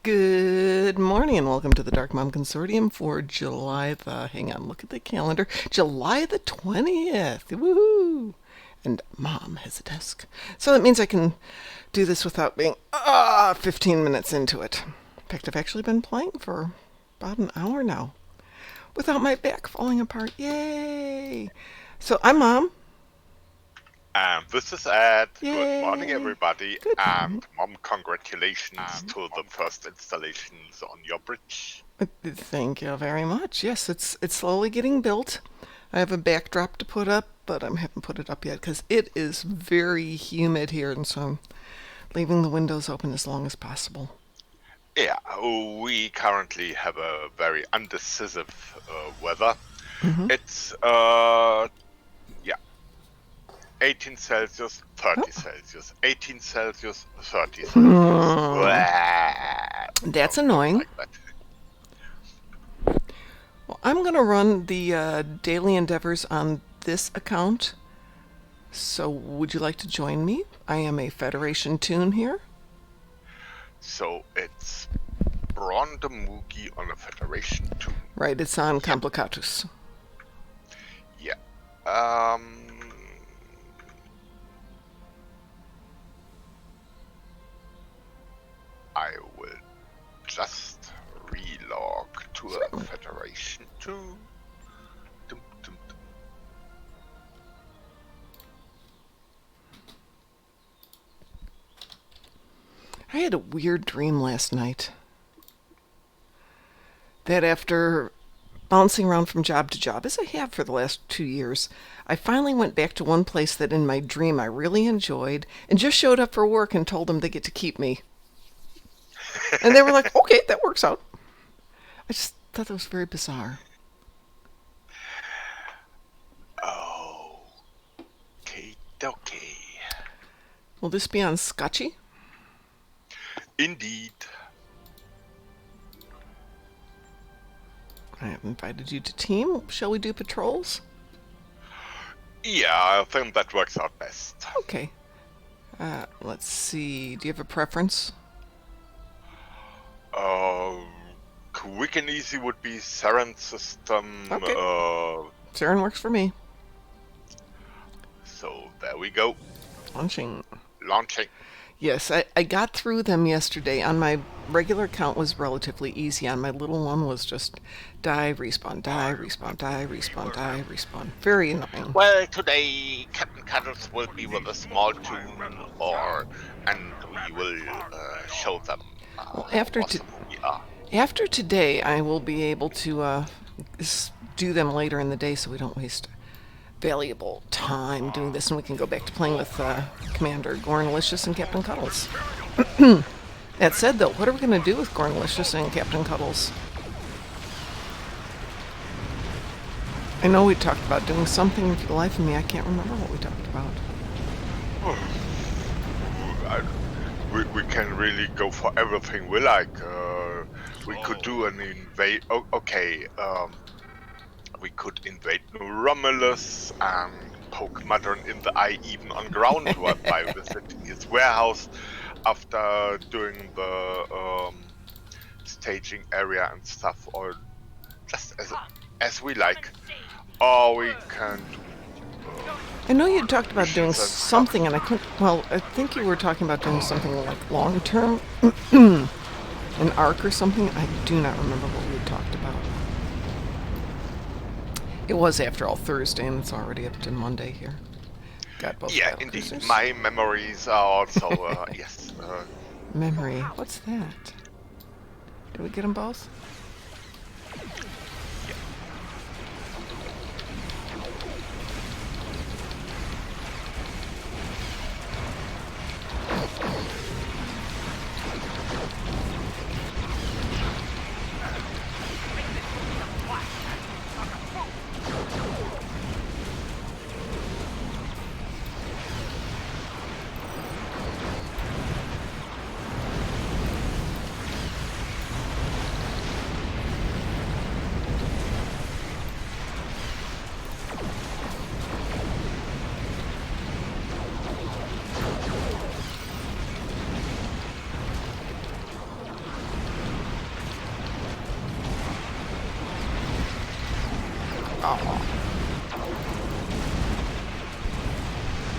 Good morning and welcome to the Darkmom Consortium for July the, hang on, look at the calendar, July the 20th. Woohoo! And Mom has a desk. So that means I can do this without being 15 minutes into it. In fact, I've actually been playing for about an hour now without my back falling apart. Yay! So I'm Mom. This is Ed. Yay. Good morning, everybody. Good And morning. Mom, congratulations to the first installations on your bridge. Thank you very much. Yes, it's slowly getting built. I have a backdrop to put up, but I haven't put it up yet because it is very humid here, and so I'm leaving the windows open as long as possible. Yeah, we currently have a very undecisive weather. It's 18 Celsius, 30 Celsius, 18 Celsius, 30 Celsius. That's annoying. Like that. Well, I'm going to run the daily endeavors on this account. So would you like to join me? I am a Federation tune here. So it's Brondemugi on a Federation 2. Right, it's on Complicatus. Yeah. I will just relog to a Federation 2. Dum, dum, dum. I had a weird dream last night. That after bouncing around from job to job, as I have for the last 2 years, I finally went back to one place that in my dream I really enjoyed and just showed up for work and told them they get to keep me. And they were like, okay, that works out. I just thought that was very bizarre. Oh, okay, okay. Will this be on Scotchy? Indeed. I have invited you to team. Shall we do patrols? Yeah, I think that works out best. Okay. Let's see. Do you have a preference? Quick and easy would be Saren system. Okay. Saren works for me. So there we go. Launching. Yes, I got through them yesterday. On my regular account was relatively easy. On my little one was just die, respawn, die, respawn, die, respawn, die, respawn. Very annoying. Well, today Captain Cuddles will be with a small tune, and we will show them. Well, after today, I will be able to do them later in the day, so we don't waste valuable time doing this, and we can go back to playing with Commander Gornalicious and Captain Cuddles. That said, though, what are we going to do with Gornalicious and Captain Cuddles? I know we talked about doing something. For the life of me, I can't remember what we talked about. We can really go for everything we like. We could do an invade. We could invade New Romulus and poke Modern in the eye even on ground by visiting his warehouse after doing the staging area and stuff, or just as we like. Or we can do... I know you talked about doing something, and I couldn't... Well, I think you were talking about doing something like long-term, an arc or something. I do not remember what we had talked about. It was, after all, Thursday, and it's already up to Monday here. Got both. Yeah, indeed. Cruisers. My memories are also, yes. Memory. What's that? Did we get them both? Yeah.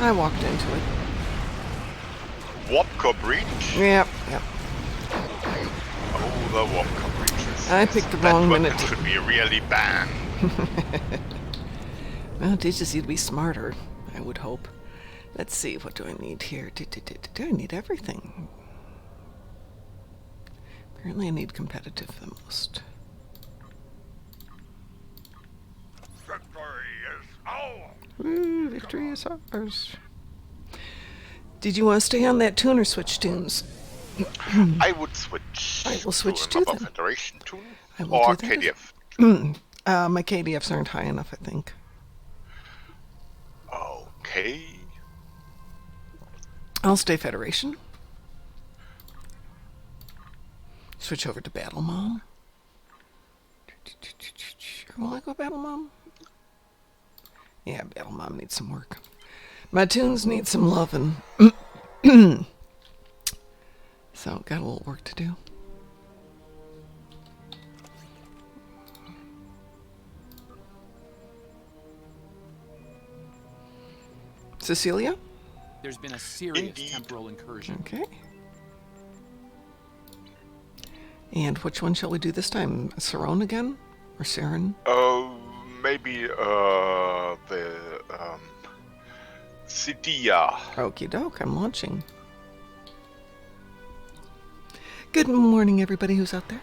I walked into it. Wopka breach? Yep, yep. Oh, the Wopka breaches. I picked the wrong that minute weapon to... should be really banned. Well, it teaches you to be smarter, I would hope. Let's see, what do I need here? Do I need everything? Apparently I need competitive the most. Victory is ours! Woo, victory is ours. Did you want to stay on that tune or switch tunes? I would switch. I will switch to too, another then. Federation tune I will or do that. KDF. My KDFs aren't high enough, I think. Okay. I'll stay Federation. Switch over to Battle Mom. Will I go Battle Mom? Yeah, Battle Mom needs some work. My tunes need some loving. So, got a little work to do. Cecilia? There's been a serious Indeed. temporal incursion. Okay. And which one shall we do this time? Saron again? Or Saren? Maybe the Cydia. Okie doke, I'm launching. Good morning, everybody who's out there.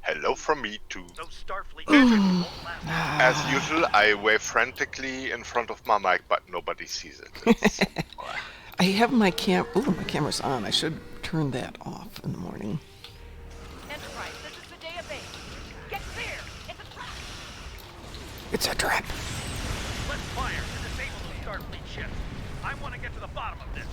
Hello from me too. Those Starfleet engines won't last. As usual, I wave frantically in front of my mic, but nobody sees it. It's- I have my my camera's on. I should turn that off in the morning. Enterprise, this is the day of base. Get clear! It's a trap! It's a trap. Let's fire to disable those Starfleet ships. I want to get to the bottom of this.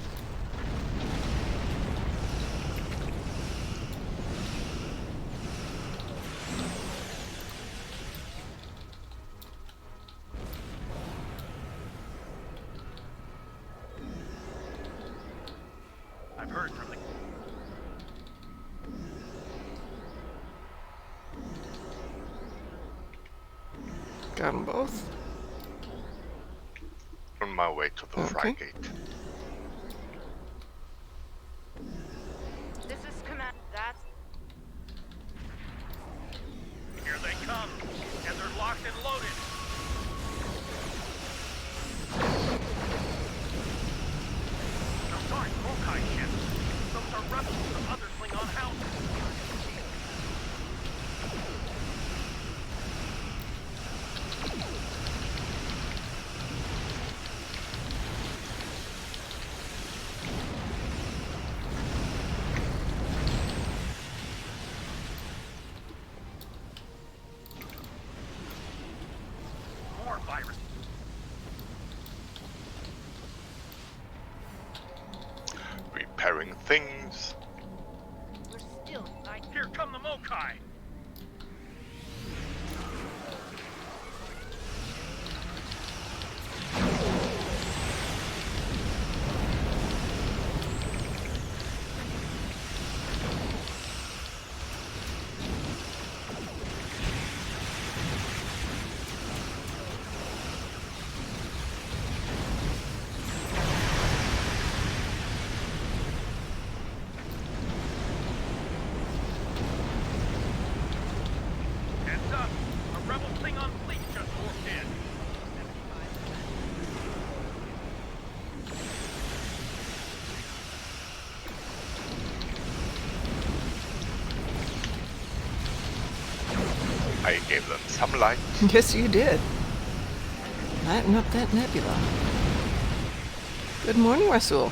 I've heard from the... Got them both. on my way to the Okay. frigate. This is command. That's Here they come, and they're locked and loaded. Those aren't Mokai ships. Those are rebels from other Klingon houses. More virus. Repairing things. we're still inside. Here come the Mokai. Heads up, a rebel Klingon fleet just warped in. I gave them some light. Yes, you did. Lighten up that nebula. Good morning, Rasul.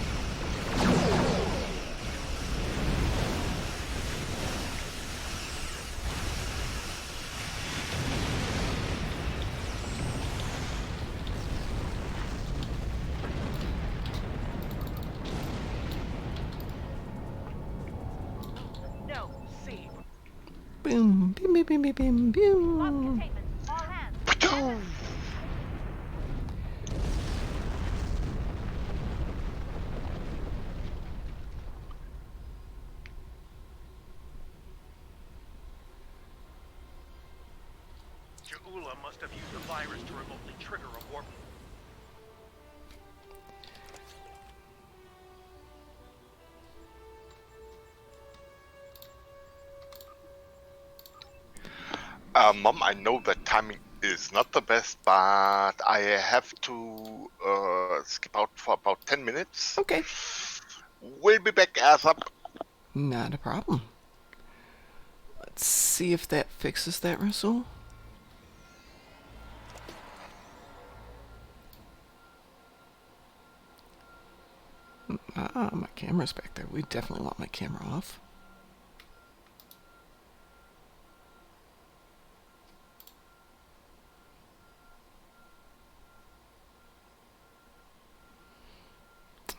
No, see. Boom, boom, boom, boom, boom, boom, Lost boom. containment. All hands. Ula must have used the virus to remotely trigger a warp. Mom, I know that timing is not the best, but I have to skip out for about 10 minutes. Okay. We'll be back, ass up. Not a problem. Let's see if that fixes that, Rasul. Ah, my camera's back there. We definitely want my camera off.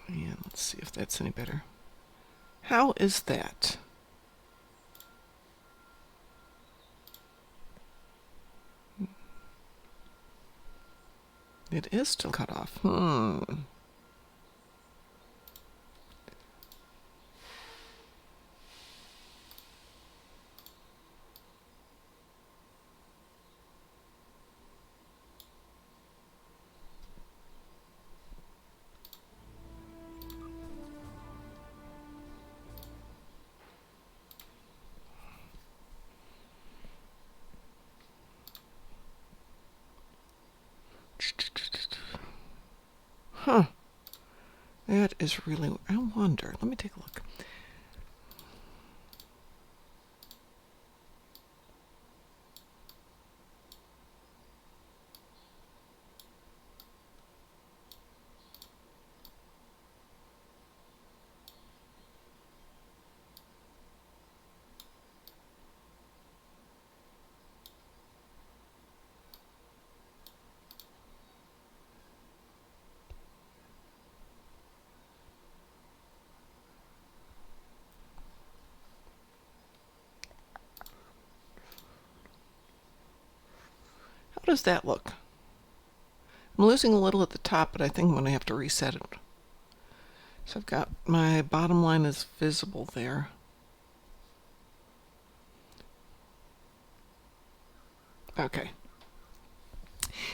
And let's see if that's any better. How is that? It is still cut off. Huh. That is really... I wonder. Let me take a look. How does that look? I'm losing a little at the top, but I think I'm going to have to reset it. So I've got my bottom line is visible there. Okay.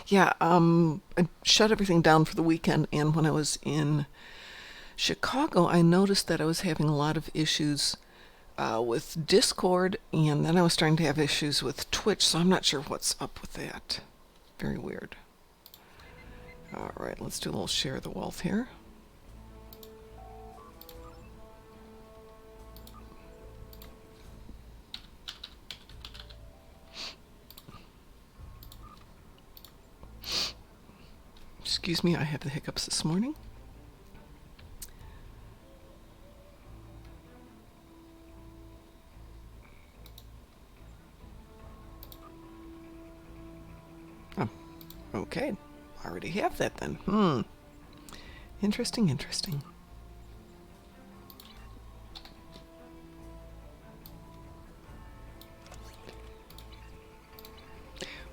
Yeah, I shut everything down for the weekend, and when I was in Chicago, I noticed that I was having a lot of issues with Discord, and then I was starting to have issues with Twitch, so I'm not sure what's up with that. Very weird. All right, let's do a little share the wealth here. Excuse me, I have the hiccups this morning. Oh, okay. Already have that then. Interesting, interesting.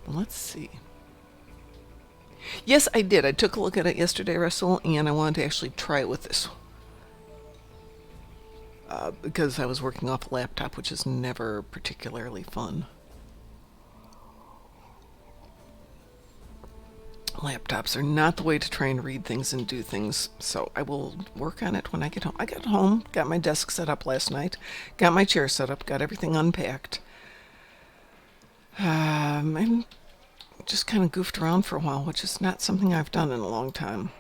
Well, let's see. Yes, I did. I took a look at it yesterday, Russell, and I wanted to actually try it with this. Because I was working off a laptop, which is never particularly fun. Laptops are not the way to try and read things and do things, so I will work on it when I get home. I got home, got my desk set up last night, got my chair set up, got everything unpacked. And just kind of goofed around for a while, which is not something I've done in a long time.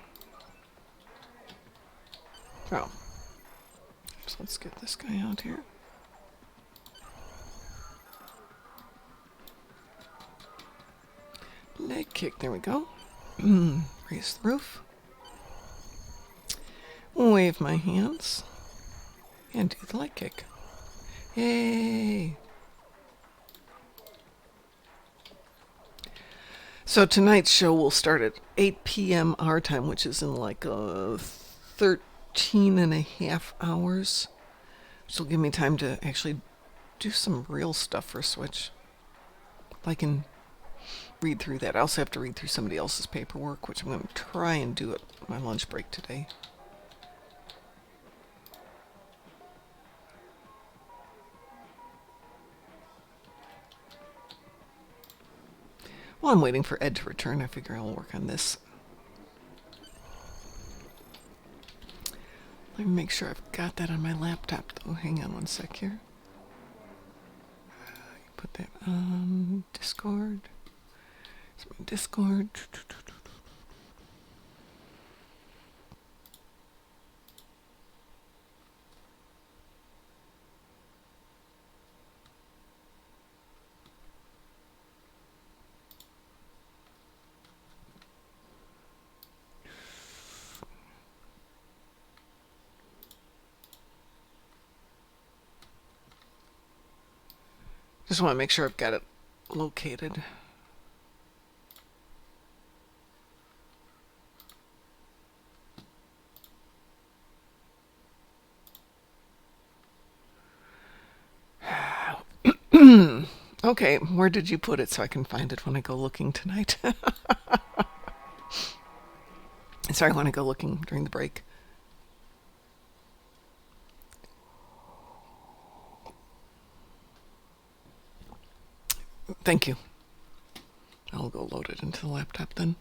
Oh. So let's get this guy out here. Leg kick, there we go. Raise the roof. Wave my hands. And do the leg kick. Yay! So tonight's show will start at 8 p.m. our time, which is in like 13 and a half hours. Which will give me time to actually do some real stuff for Switch. I can read through that. I also have to read through somebody else's paperwork, which I'm going to try and do at my lunch break today. While I'm waiting for Ed to return, I figure I'll work on this. Let me make sure I've got that on my laptop, though. Hang on one sec here. Put that on Discord. It's my Discord. Just want to make sure I've got it located. Okay, where did you put it so I can find it when I go looking tonight? Sorry, when I go looking during the break. Thank you. I'll go load it into the laptop then.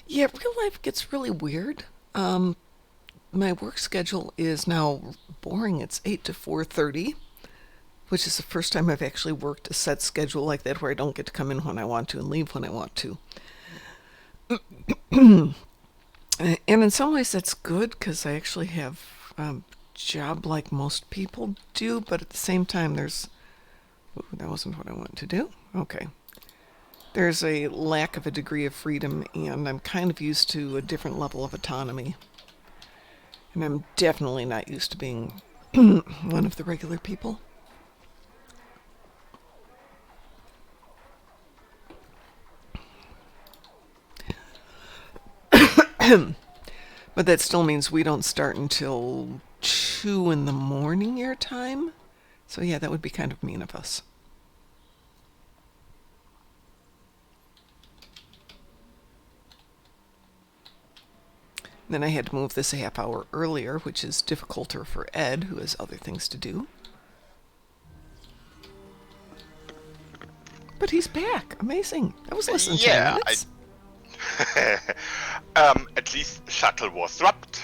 Yeah, real life gets really weird. My work schedule is now boring. It's 8 to 4:30, which is the first time I've actually worked a set schedule like that where I don't get to come in when I want to and leave when I want to. And in some ways that's good because I actually have a job like most people do, but at the same time there's... Ooh, that wasn't what I wanted to do. Okay. There's a lack of a degree of freedom, and I'm kind of used to a different level of autonomy. And I'm definitely not used to being one of the regular people. But that still means we don't start until 2 in the morning your time. So yeah, that would be kind of mean of us. Then I had to move this a half hour earlier, which is difficulter for Ed, who has other things to do. But he's back. Amazing. That was less than 10 minutes. At least shuttle was dropped.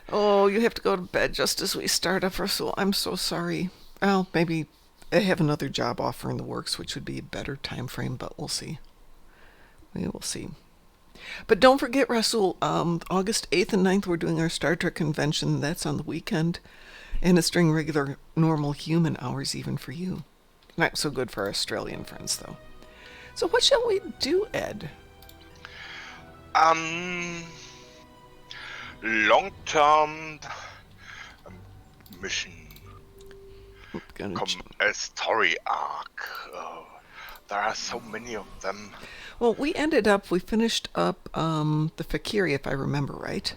Oh, you have to go to bed just as we start up, Rasul. I'm so sorry. Well, maybe I have another job offer in the works, which would be a better time frame, but we'll see. We will see. But don't forget, Rasul, August 8th and 9th, we're doing our Star Trek convention. That's on the weekend. And it's during regular, normal human hours, even for you. Not so good for our Australian friends, though. So what shall we do, Ed? Long-term mission. A story arc. There are so many of them. Well, we finished up the Fakiri, if I remember right.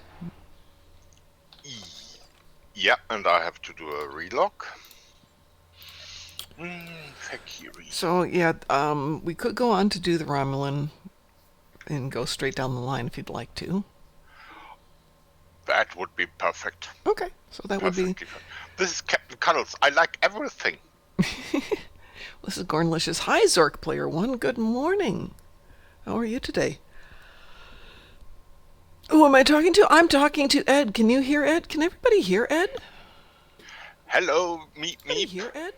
Yeah, and I have to do a relog. Fakiri. So, yeah, we could go on to do the Romulan and go straight down the line if you'd like to. That would be perfect. Okay, so that would be... This is Captain Cuddles. I like everything. This is Gornlicious. Hi, Zork Player 1. Good morning. How are you today? Who am I talking to? I'm talking to Ed. Can you hear Ed? Can everybody hear Ed? Hello, meet me. Can you hear Ed?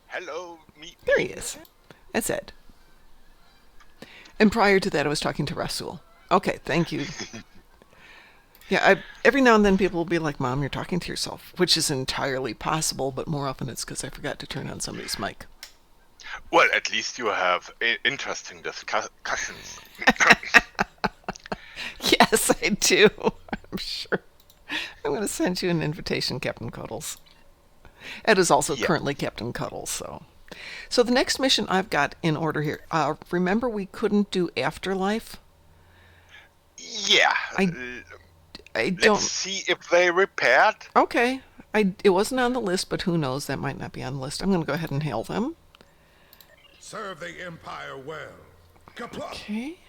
Hello, meet There he is. That's Ed. And prior to that, I was talking to Rasul. Okay, thank you. Yeah, every now and then people will be like, Mom, you're talking to yourself, which is entirely possible, but more often it's because I forgot to turn on somebody's mic. Well, at least you have interesting discussions. Yes, I do. I'm sure. I'm going to send you an invitation, Captain Cuddles. Ed is also currently Captain Cuddles, so... So the next mission I've got in order here. Remember we couldn't do Afterlife? Yeah. I don't... Let's see if they repaired. Okay. It wasn't on the list, but who knows? That might not be on the list. I'm going to go ahead and hail them. Serve the Empire well. Kapla! Okay.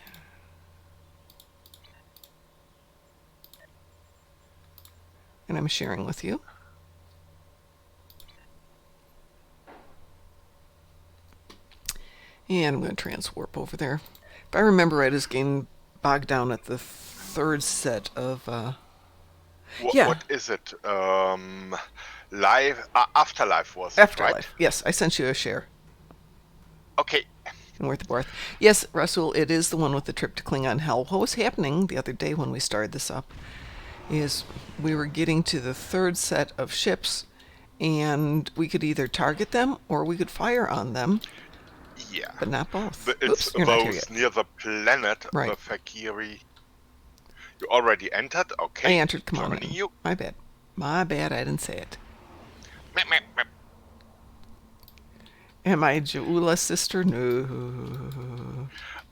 And I'm sharing with you. And I'm going to transwarp over there. If I remember right, it's getting bogged down at the third set of, yeah. What is it? Afterlife was it, Afterlife. right? Yes, I sent you a share. Okay. And worth the worth. Yes, Russell, it is the one with the trip to Klingon Hell. What was happening the other day when we started this up is we were getting to the third set of ships, and we could either target them or we could fire on them, Yeah. but not both. It's Oops, you're not here those yet. near the planet, Right. the Fakiri. You already entered? I Okay. entered. Come on Joining in. you. My bad. My bad, I didn't say it. Meep, meep, meep. Am I Jaula's sister? No.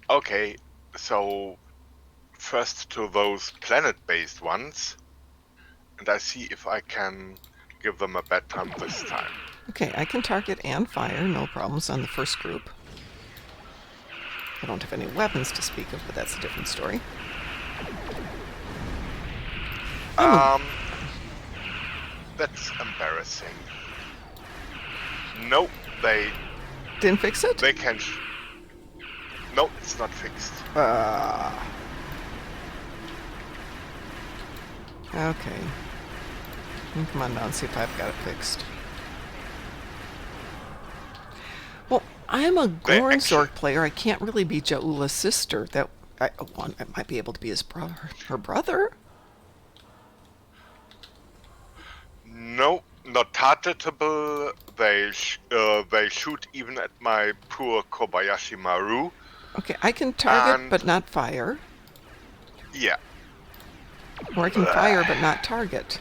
Okay, so first to those planet-based ones, and I see if I can give them a bad time this time. Okay, I can target and fire, no problems on the first group. I don't have any weapons to speak of, but that's a different story. That's embarrassing. No, they Didn't fix it? can. No, it's not fixed. Okay. Come on now and see if I've got it fixed. Well, I'm a Gornzorg player. I can't really be Jaula's sister. I might be able to be his brother. Her brother? No, not targetable. They shoot even at my poor Kobayashi Maru. Okay, I can target And- but not fire. Yeah. Or I can fire but not target.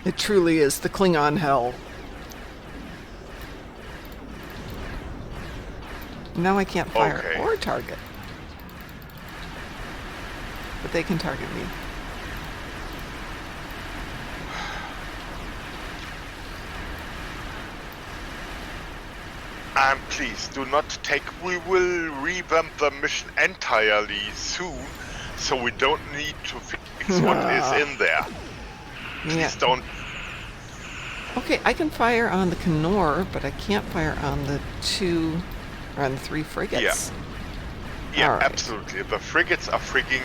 It truly is the Klingon hell. Now I can't fire Okay. or target. But they can target me. And please do not take. We will revamp the mission entirely soon, so we don't need to fix what is in there. Yeah. Please don't. Okay, I can fire on the Canor, but I can't fire on the three frigates. Yeah, Alright. absolutely. The frigates are freaking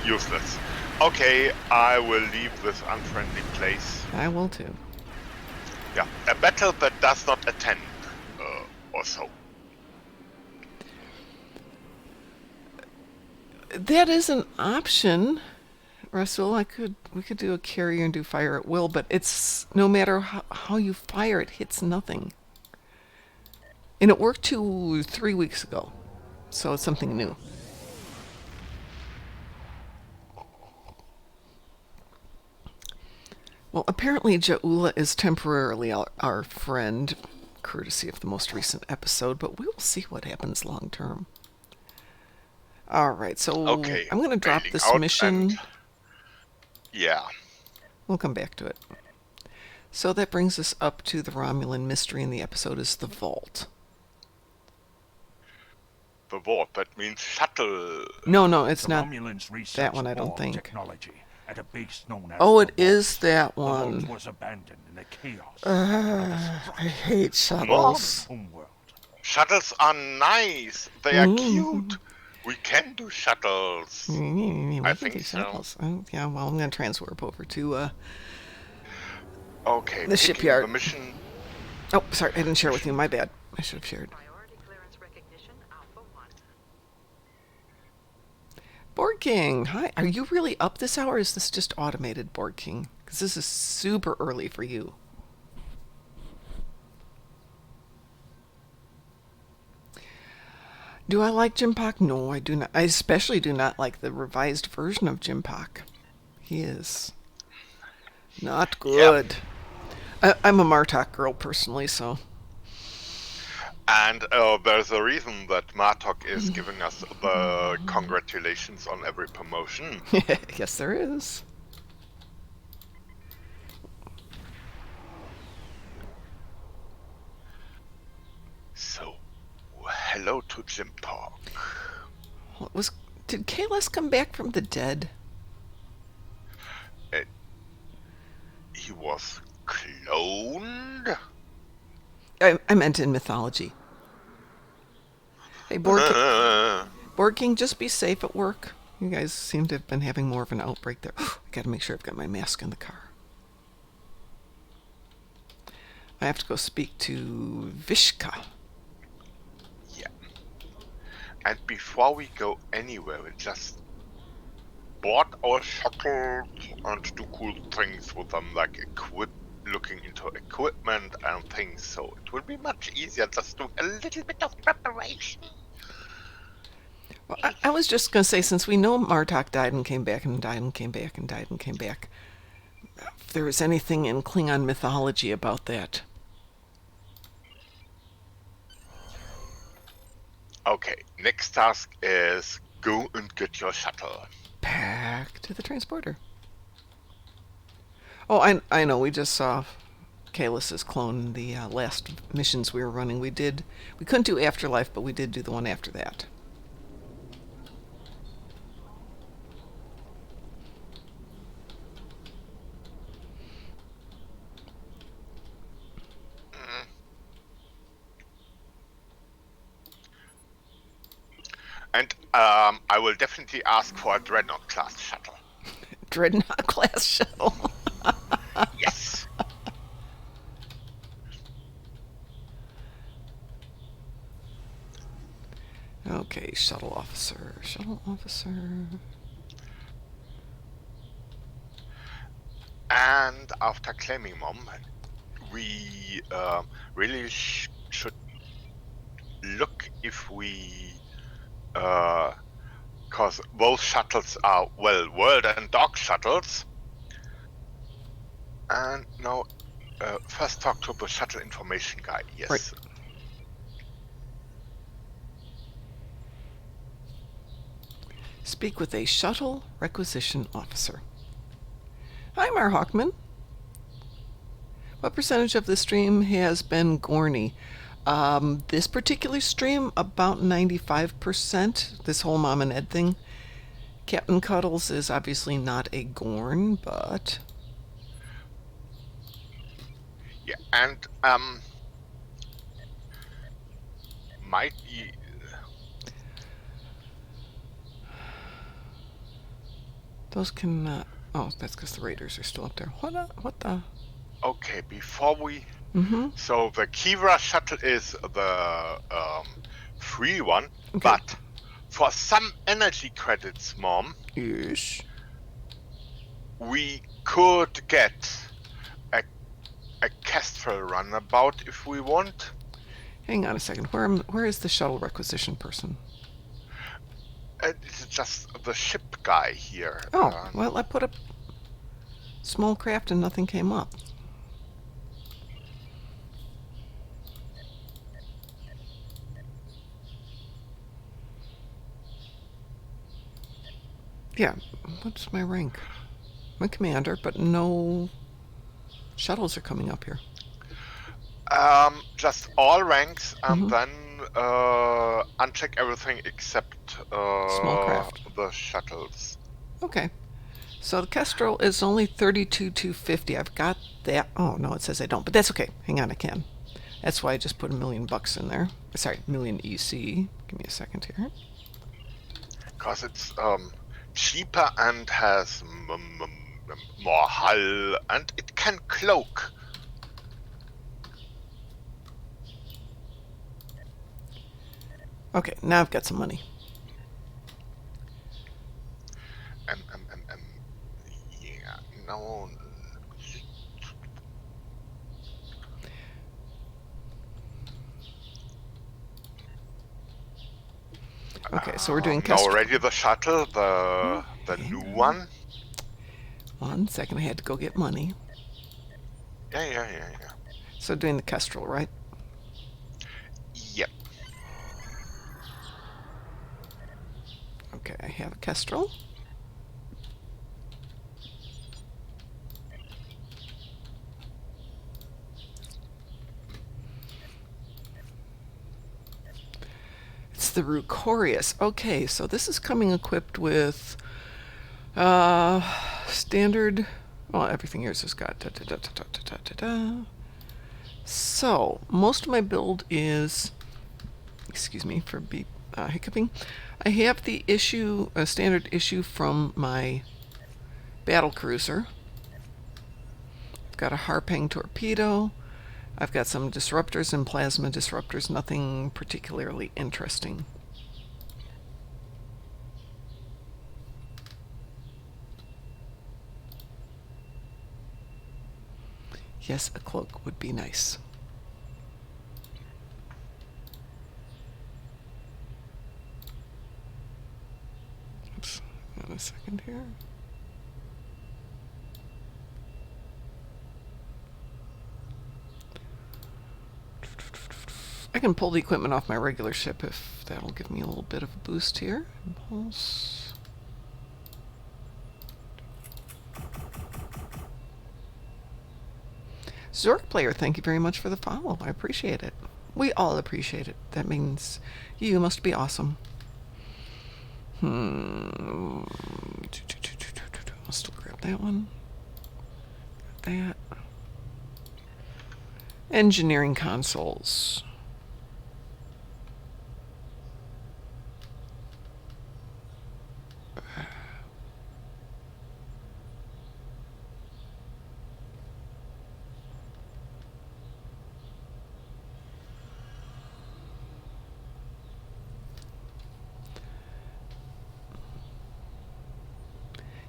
useless. Okay, I will leave this unfriendly place. I will too. Yeah, a battle that does not attend, or so. That is an option, Russell. We could do a carrier and do fire at will, but it's no matter how you fire, it hits nothing. And it worked 3 weeks ago, so it's something new. Well, apparently Jaula is temporarily our friend, courtesy of the most recent episode, but we will see what happens long term. All right, so Okay, I'm going to drop bailing this out mission. and- Yeah. We'll come back to it. So that brings us up to the Romulan mystery, and the episode is The Vault. The vault, that means shuttle. No, it's The not. Romulans researched that one I don't war think. technology at a base known as Oh, the it is Vault. that The vault one. was abandoned in the chaos. I hate shuttles. Homeworld. Shuttles are nice. They are cute. We can do shuttles. We I can think do so. shuttles. Oh, yeah, well, I'm going to transwarp over to Okay, The picking shipyard. The mission. Oh, sorry, I didn't share with you. My bad. I should have shared. Priority clearance recognition, Alpha 1. Board King, hi. Are you really up this hour? Or is this just automated, Board King? Because this is super early for you. Do I like Jim Pak? No, I do not. I especially do not like the revised version of Jim Pak. He is not good. I'm a Martok girl personally, so. And there's a reason that Martok is giving us the congratulations on every promotion. Yes, there is. So, hello to Jim Talk. Did Kalis come back from the dead? He was cloned? I meant in mythology. Hey, Borg King, just be safe at work. You guys seem to have been having more of an outbreak there. I gotta make sure I've got my mask in the car. I have to go speak to Vishka. Yeah. And before we go anywhere, we just board our shuttle and do cool things with them, like looking into equipment and things. So it will be much easier just doing a little bit of preparation. Well, I was just going to say, since we know Martok died and came back and died and came back and died and came back, if there was anything in Klingon mythology about that. Okay, next task is go and get your shuttle. Back to the transporter. Oh, I know, we just saw Kalus's clone in the last missions we were running. We couldn't do Afterlife, but we did do the one after that. And I will definitely ask for a Dreadnought class shuttle. Dreadnought class shuttle. Yes. Okay, shuttle officer. Shuttle officer. And after claiming Mom, we really should look if we, because both shuttles are, well, world and dog shuttles. And now, first talk to the shuttle information guy. Yes. Right. Speak with a shuttle requisition officer. Hi, Mar Hawkman. What percentage of the stream has been Gorny? This particular stream, about 95%. This whole Mom and Ed thing. Captain Cuddles is obviously not a Gorn, but... Yeah, and might be... Those cannot... Oh, that's because the Raiders are still up there. What the... Okay, before we... Mm-hmm. So the Kivra shuttle is the free one, Okay. but for some energy credits, Mom, Yes. we could get a Kestrel runabout if we want. Hang on a second. Where is the shuttle requisition person? It's just the ship guy here. Oh, well, I put up small craft and nothing came up. Yeah, what's my rank? I'm a commander, but no shuttles are coming up here. Just all ranks, and Mhm. then uncheck everything except Small craft. the shuttles. Okay. So the Kestrel is only 32,250. I've got that. Oh, no, it says I don't, but that's okay. Hang on, I can. That's why I just put $1 million in there. Sorry, million EC. Give me a second here. Because it's cheaper and has more hull, and it can cloak. Okay, now I've got some money. Yeah, no. Okay, so we're doing Now Kestrel. already the shuttle, the new one. 1 second, I had to go get money. Yeah. So doing the Kestrel, right? Yep. Okay, I have a Kestrel. It's the Rucorius. Okay, so this is coming equipped with standard. Well, everything yours has got So, most of my build is, excuse me for hiccuping. I have the issue, a standard issue from my battle cruiser. I've got a Harpang torpedo. I've got some disruptors and plasma disruptors, nothing particularly interesting. Yes, a cloak would be nice. Oops, got a second here. I can pull the equipment off my regular ship if that'll give me a little bit of a boost here. Impulse. Zork Player, thank you very much for the follow. I appreciate it. We all appreciate it. That means you must be awesome. I'll still grab that one. Got that. Engineering consoles.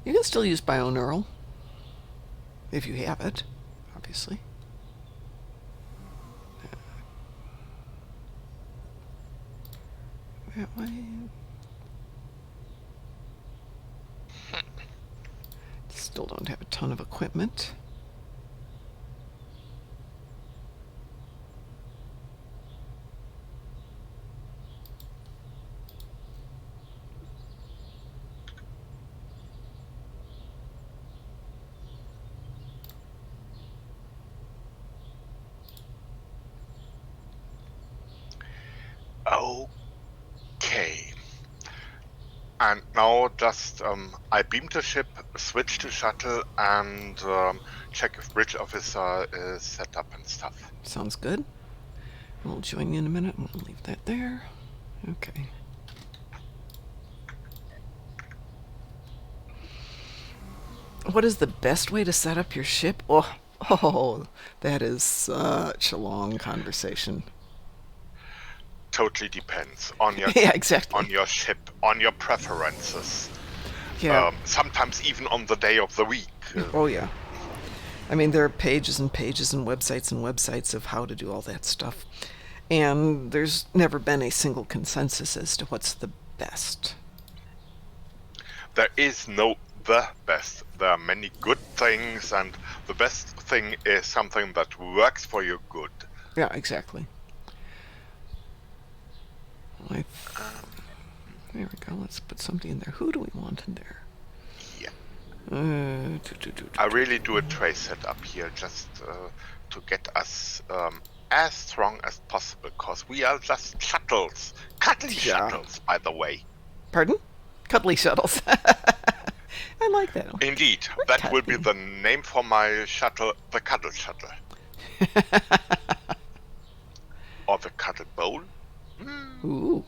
You can still use bioneural if you have it, obviously. That way. Still don't have a ton of equipment. Okay. And now just I beam the ship, switch to shuttle, and check if bridge officer is set up and stuff. Sounds good. We'll join you in a minute. We'll leave that there. Okay. What is the best way to set up your ship? Oh, that is such a long conversation. Totally depends on your Yeah, exactly. on your ship, on your preferences. Yeah. Sometimes even on the day of the week. Oh, yeah. I mean, there are pages and pages and websites of how to do all that stuff. And there's never been a single consensus as to what's the best. There is no the best. There are many good things, and the best thing is something that works for your good. Yeah, exactly. There we go. Let's put something in there. Who do we want in there? Yeah. I really do a trace setup here just to get us as strong as possible, because we are just shuttles. Cuddly shuttles, by the way. Pardon? Cuddly shuttles. I like that. Indeed. That will be the name for my shuttle, the Cuddle Shuttle. Or the Cuddle Bowl. Ooh.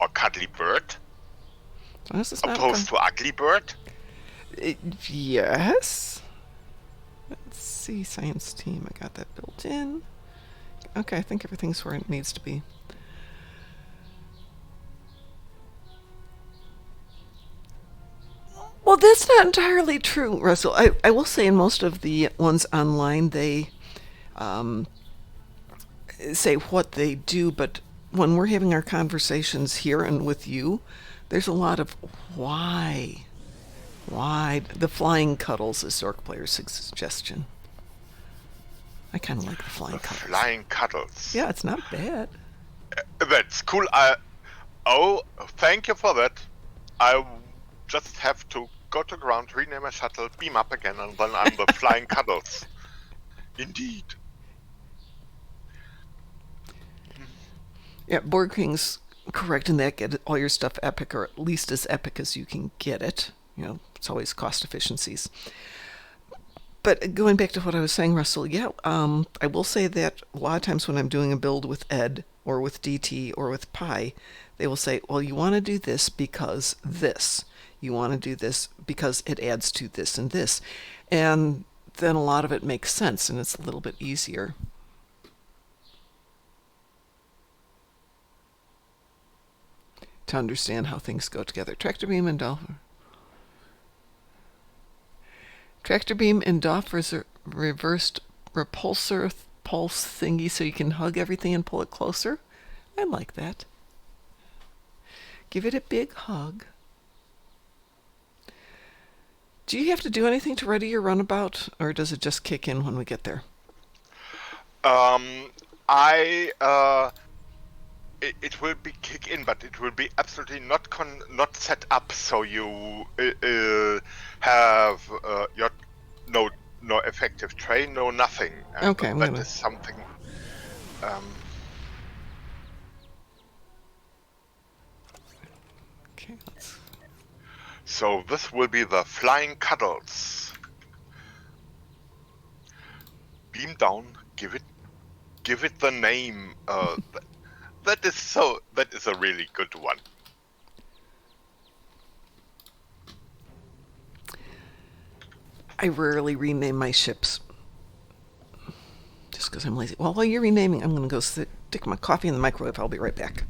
Or Cuddly Bird. This is not opposed to Ugly Bird. Yes. Let's see, science team. I got that built in. Okay, I think everything's where it needs to be. Well, that's not entirely true, Russell. I will say in most of the ones online, they say what they do, but when we're having our conversations here and with you, there's a lot of why. Why? The flying cuddles is Zork Player's suggestion. I kind of like the flying cuddles. Flying cuddles. Yeah, it's not bad. That's cool. Oh, thank you for that. I just have to go to ground, rename a shuttle, beam up again, and then I'm the flying cuddles. Indeed. Yeah, Borg King's correct in that. Get all your stuff epic, or at least as epic as you can get it. You know, it's always cost efficiencies. But going back to what I was saying, Russell, yeah, I will say that a lot of times when I'm doing a build with Ed or with DT or with Pi, they will say, well, you want to do this because this. You want to do this because it adds to this and this. And then a lot of it makes sense and it's a little bit easier. To understand how things go together. Tractor beam and DOF is a reversed repulsor pulse thingy so you can hug everything and pull it closer. I like that. Give it a big hug. Do you have to do anything to ready your runabout, or does it just kick in when we get there? It will be kick in, but it will be absolutely not set up, so you have your no effective train, no nothing. And Okay, that is something. Okay, let's... So this will be the Flying Cuddles. Beam down, give it the name. That is a really good one. I rarely rename my ships. Just because I'm lazy. Well, while you're renaming, I'm going to go stick my coffee in the microwave. I'll be right back.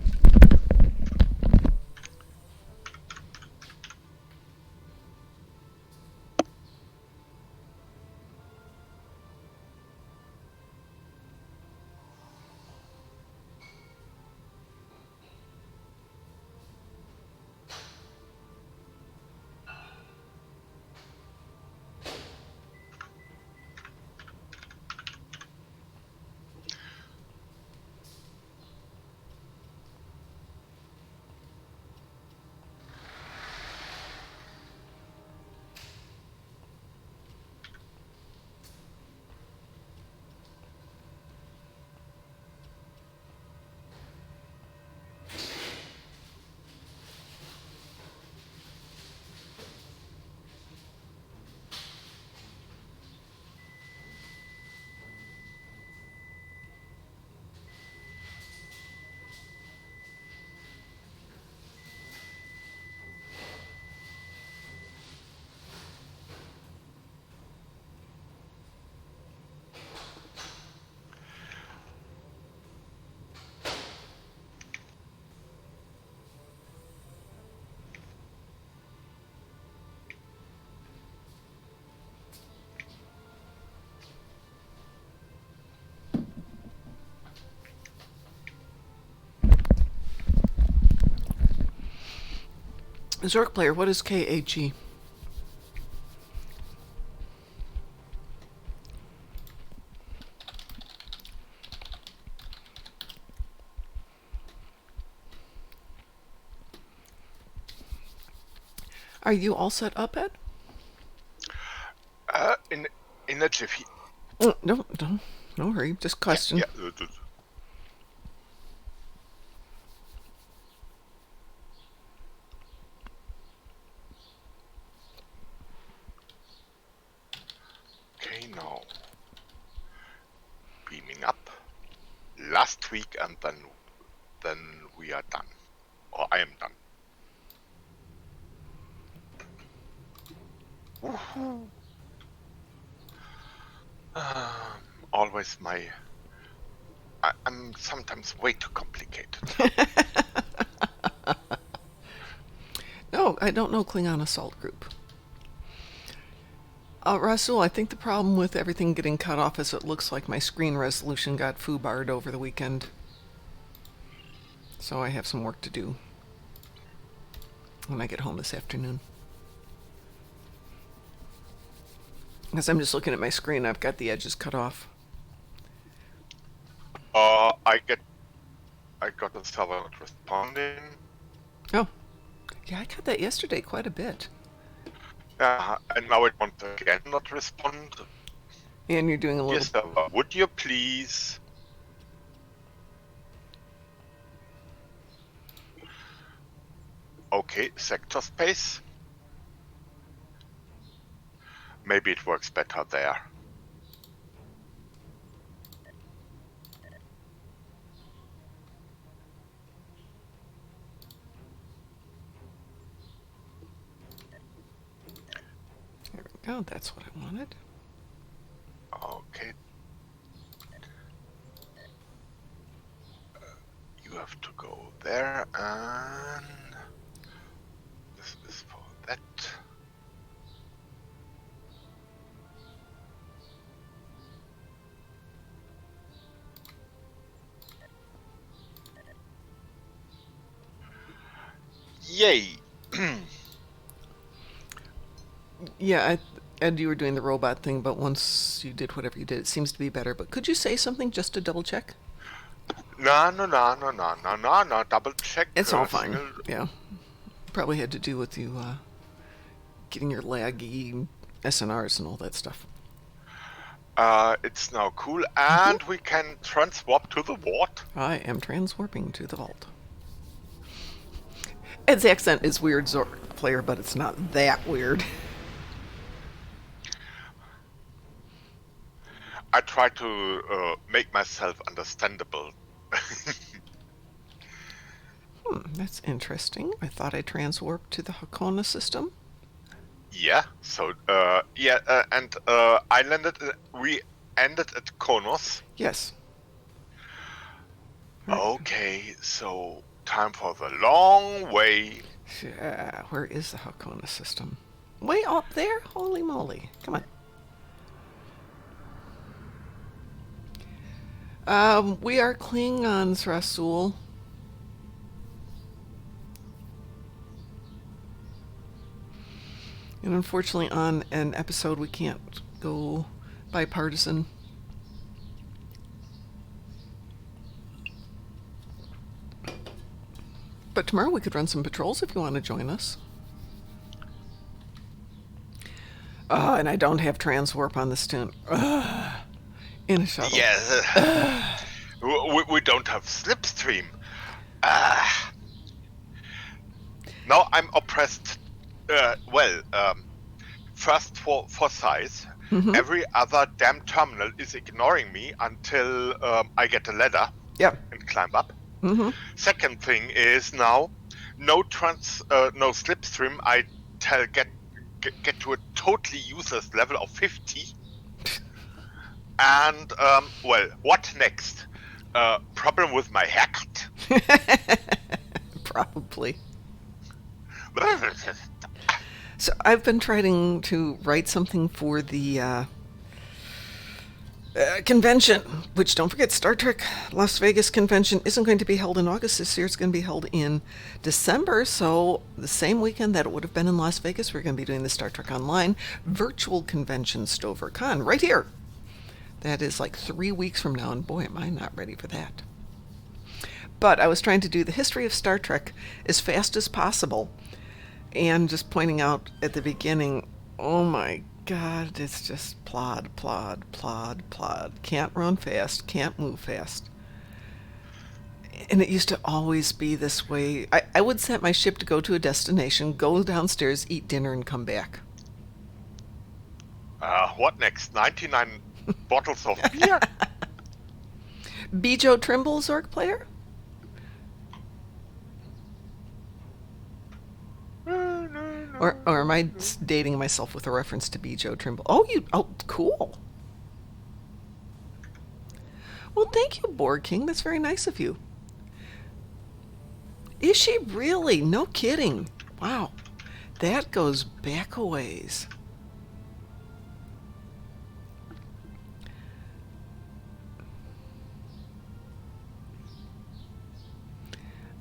Zork player, what is KAG? Are you all set up, Ed? In a jiffy. No hurry. Just question. Yeah. Okay, now beaming up. Last week, and then we are done, or I am done. Woohoo! Always I'm sometimes way too complicated. No, I don't know Klingon Assault Group. Rasul, I think the problem with everything getting cut off is it looks like my screen resolution got foobarred over the weekend. So I have some work to do when I get home this afternoon. Because I'm just looking at my screen, I've got the edges cut off. I got a server not responding. Oh, yeah, I got that yesterday quite a bit. Yeah, and now it wants again not respond. And you're doing a little... Yes, server, would you please? Okay, sector space. Maybe it works better there. There we go. That's what I wanted. Okay. You have to go there, and this is for that. Yay! Yeah, Ed, you were doing the robot thing, but once you did whatever you did, it seems to be better. But could you say something just to double check? No, double check. It's all fine. Yeah. Probably had to do with you getting your laggy SNRs and all that stuff. It's now cool, and we can transwarp to the vault. I am transwarping to the vault. Ed's accent is weird, Zork player, but it's not that weird. I try to make myself understandable. That's interesting. I thought I transwarped to the Hakona system. Yeah, so, and I landed, we ended at Konos. Yes. Okay, so time for the long way. Yeah, where is the Hakona system? Way up there? Holy moly. Come on. We are Klingons, Rasul. And unfortunately, on an episode, we can't go bipartisan. But tomorrow we could run some patrols if you want to join us. And I don't have transwarp on this tune. In a shuttle. Yes, we don't have slipstream. Now I'm oppressed. First for size. Every other damn terminal is ignoring me until I get a ladder and climb up. Second thing is now no slipstream. I get to a totally useless level of 50. And what next? Problem with my haircut? Probably. So I've been trying to write something for the convention, which, don't forget, Star Trek Las Vegas convention isn't going to be held in August this year. It's going to be held in December. So the same weekend that it would have been in Las Vegas, we're going to be doing the Star Trek Online virtual convention StoverCon right here. That is like 3 weeks from now, and boy, am I not ready for that. But I was trying to do the history of Star Trek as fast as possible, and just pointing out at the beginning, oh my God, it's just plod, plod, plod, plod. Can't run fast, can't move fast. And it used to always be this way. I would set my ship to go to a destination, go downstairs, eat dinner, and come back. What next? 99 bottles of beer? Bijo Trimble, Zork player? Or am I dating myself with a reference to Bijo Trimble? Oh, cool. Well, thank you, Borg King. That's very nice of you. Is she really? No kidding. Wow. That goes back a ways.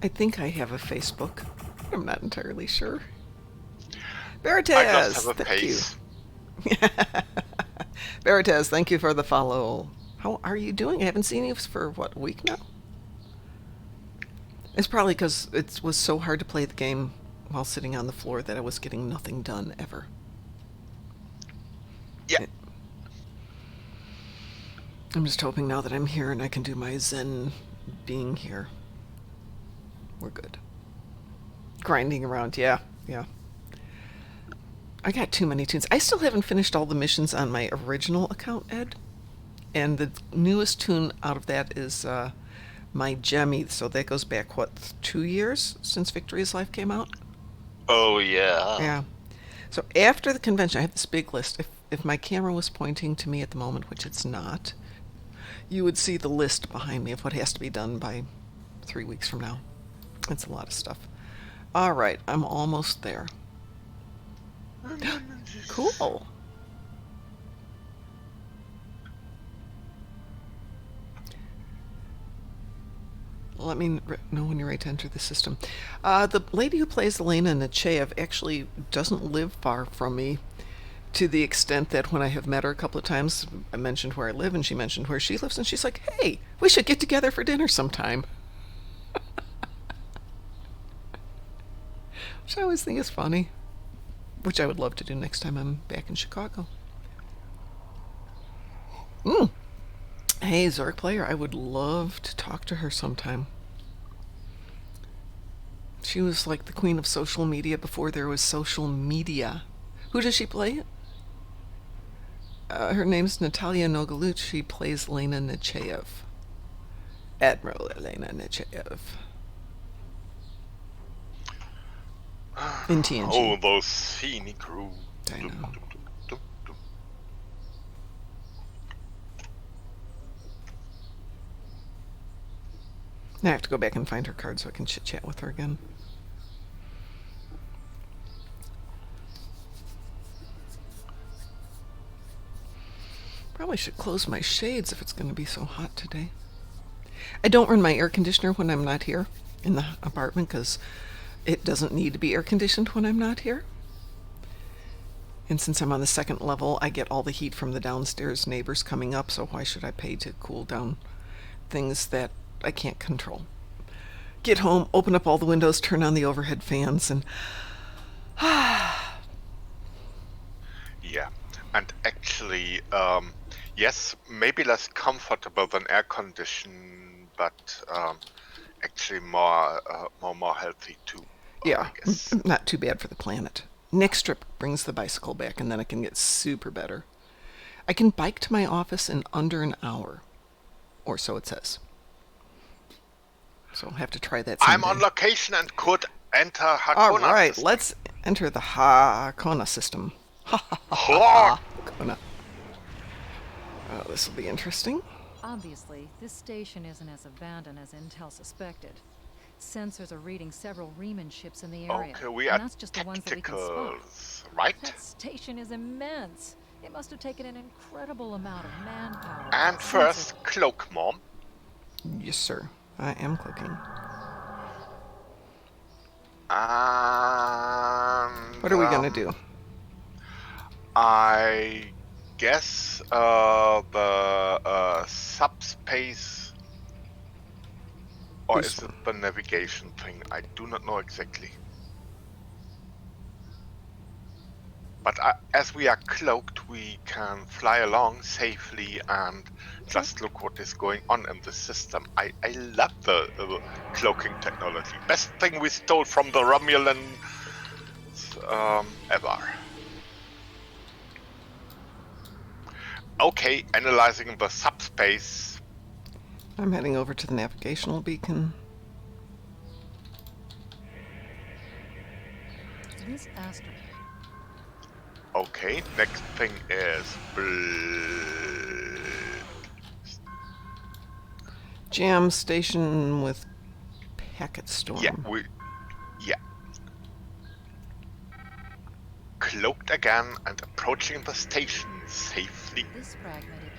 I think I have a Facebook. I'm not entirely sure. Veritas, I just have a thank face. you. Veritas, thank you for the follow. How are you doing? I haven't seen you for, what, a week now? It's probably because it was so hard to play the game while sitting on the floor that I was getting nothing done ever. Yeah. I'm just hoping now that I'm here and I can do my Zen being here. We're good. Grinding around, yeah. I got too many tunes. I still haven't finished all the missions on my original account, Ed. And the newest tune out of that is My Jemmy. So that goes back, what, 2 years since Victorious Life came out? Oh, yeah. Yeah. So after the convention, I have this big list. If my camera was pointing to me at the moment, which it's not, you would see the list behind me of what has to be done by 3 weeks from now. It's a lot of stuff. All right, I'm almost there. Cool. Let me know when you're ready to enter the system. The lady who plays Elena Nechayev actually doesn't live far from me, to the extent that when I have met her a couple of times, I mentioned where I live and she mentioned where she lives, and she's like, hey, we should get together for dinner sometime. Which I always think is funny. Which I would love to do next time I'm back in Chicago. Hey, Zork Player, I would love to talk to her sometime. She was like the queen of social media before there was social media. Who does she play? Her name's Natalia Nogalut. She plays Elena Nechayev. Admiral Elena Nechayev. In TNG. Oh, those scenic crew. I know. Now I have to go back and find her card so I can chit-chat with her again. Probably should close my shades if it's going to be so hot today. I don't run my air conditioner when I'm not here in the apartment because it doesn't need to be air conditioned when I'm not here. And since I'm on the second level, I get all the heat from the downstairs neighbors coming up, so why should I pay to cool down things that I can't control? Get home, open up all the windows, turn on the overhead fans, and Yeah, and actually, yes, maybe less comfortable than air condition, but actually more healthy too. yeah, I guess. not too bad for the planet. Next trip brings the bicycle back, and then I can get super better. I can bike to my office in under an hour, or so it says. So I'll have to try that someday. I'm on location and could enter Hakona. All right, system. let's enter the Hakona system. Hawk. Hakona. Oh, this will be interesting. Obviously, this station isn't as abandoned as Intel suspected. Sensors are reading several Riemann ships in the area. Okay, we and are that's just the ones that we can spot. tacticals, right? That station is immense. It must have taken an incredible amount of manpower. And first, Cloakmom. Yes, sir. I am cooking. And What are we gonna do? I guess the subspace, or is it the navigation thing? I do not know exactly. But as we are cloaked, we can fly along safely and just look what is going on in the system. I love the cloaking technology. Best thing we stole from the Romulans ever. Okay, analyzing the subspace. I'm heading over to the navigational beacon. This asteroid. Okay, next thing is Jam station with packet storm. yeah. Cloaked again and approaching the station safely. This fragmented.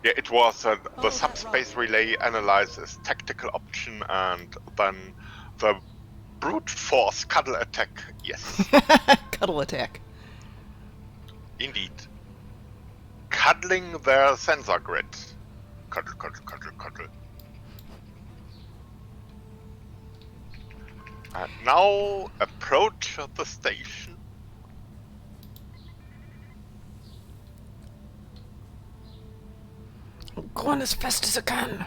Yeah, it was the that subspace rocket. relay analyzes tactical option and then the brute force cuddle attack. Yes, Cuddle attack. indeed. Cuddling their sensor grid. Cuddle, cuddle, cuddle, cuddle. And now approach the station. Go on as fast as I can.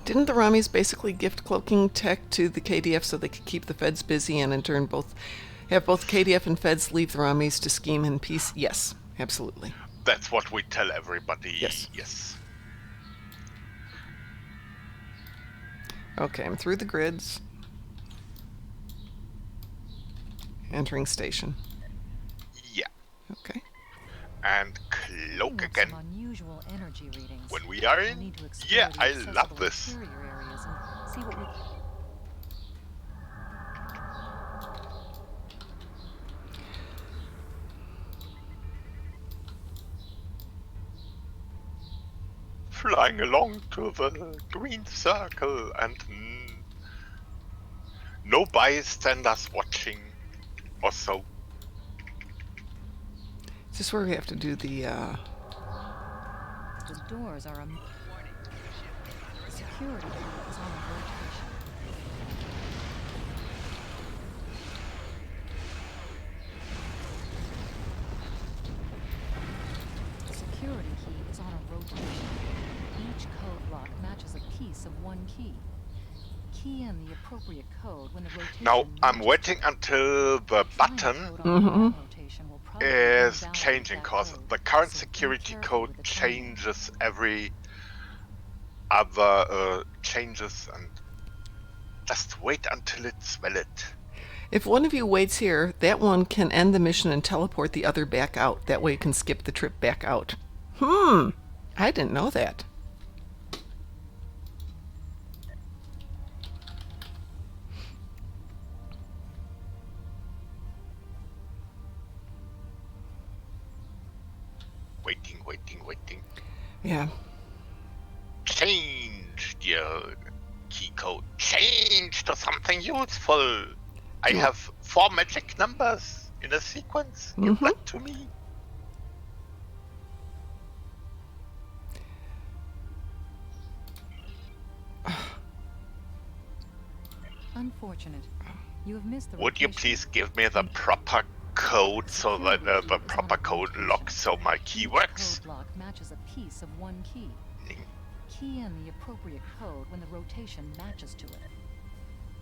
Didn't the Ramis basically gift cloaking tech to the KDF so they could keep the feds busy and in turn have both KDF and feds leave the Ramis to scheme in peace? Yes, absolutely. That's what we tell everybody. Yes. Yes. Okay, I'm through the grids. Entering station. Yeah. Okay. And cloak Some again. unusual energy readings. When we are We'll in. need to explore Yeah, the I accessible love this. interior areas and see what we. Flying along to the green circle and no bystanders watching or so. Is this where we have to do the, The doors are a. The security key is on a rotation. The security key is on a rotation. Each code block matches a piece of one key. Key in the appropriate code when the rotation. Now I'm matches waiting to it. until the Trying a button code on the wrong rotation will probably is invalidate changing that because code, the current so be security careful code with the timing. changes every other changes, and just wait until it's valid. if one of you waits here, that one can end the mission and teleport the other back out. That way you can skip the trip back out. I didn't know that. Waiting. Yeah. Change your key code. Change to something useful. I Yeah. have 4 magic numbers in a sequence. Give that to me. Unfortunate. You have missed the Would you rotation. please give me the proper code so that the proper code locks so my key Each works? code block matches a piece of one key. Key in the appropriate code when the rotation matches to it.